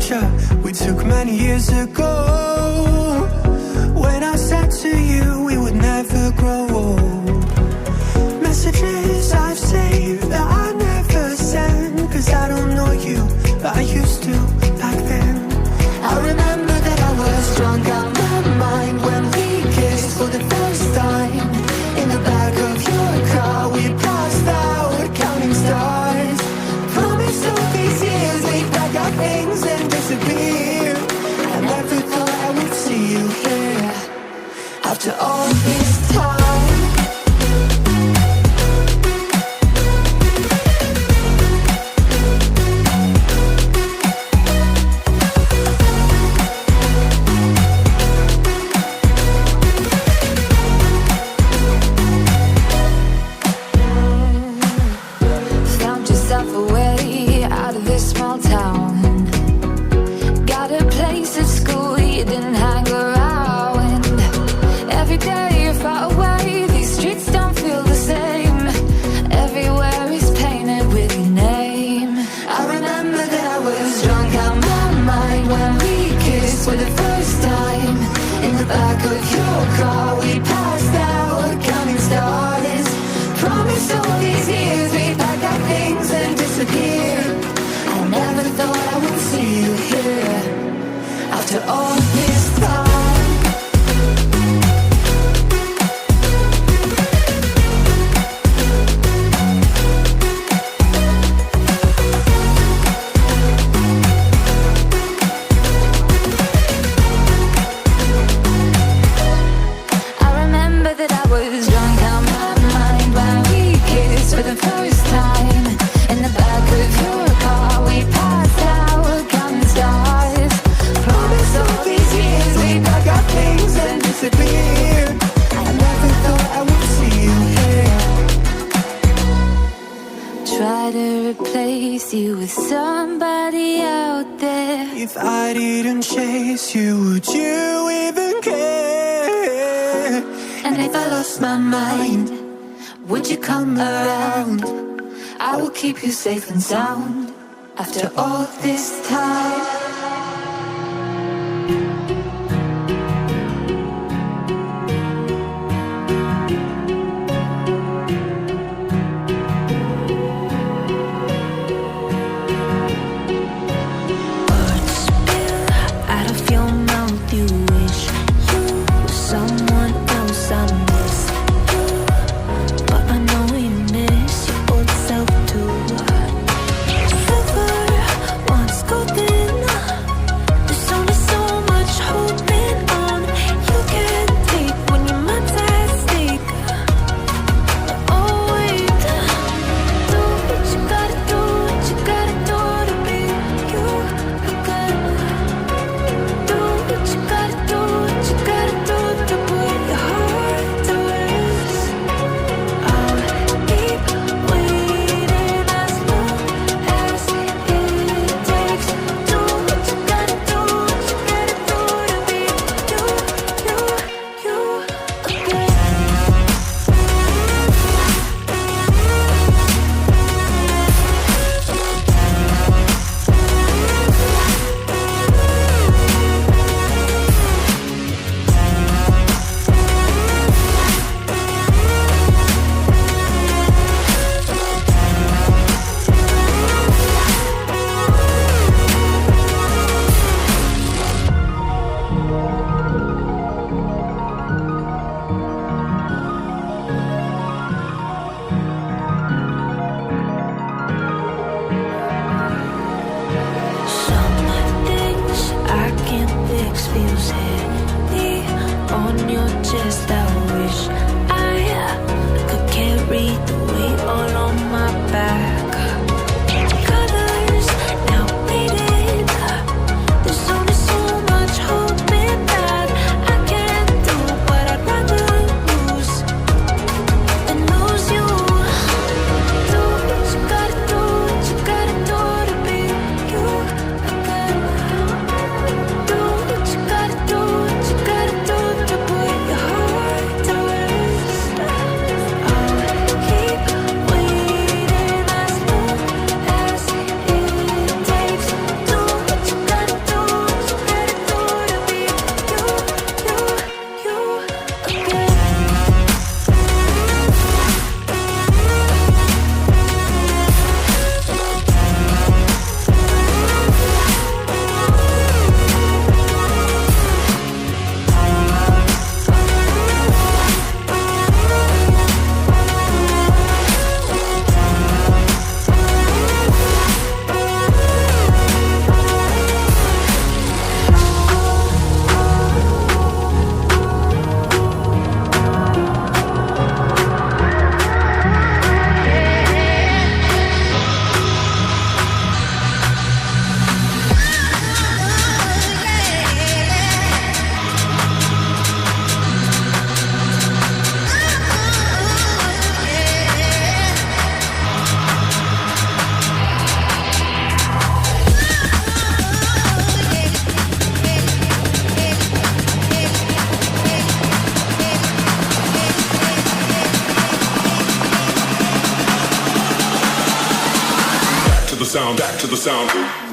picture we took many years ago, when I said to you we would never grow old. Messages I've saved that I never send, 'cause I don't know you, but I used to back then. I remember that I was drunk out my mind when we kissed for the first time. In the back of your car we passed out counting stars. Promised all these years we'd pack our things and disappear. I never thought I would see you here after all this time. For the first time, in the back of your car we passed out counting stars. Promised all these years we'd pack our things and disappear. I never thought I would see you here after all this time. Try to replace you with somebody out there. If I didn't chase you, would you even care? And if I lost my mind, would you come around? I will keep you safe and sound after all this time. to the sound.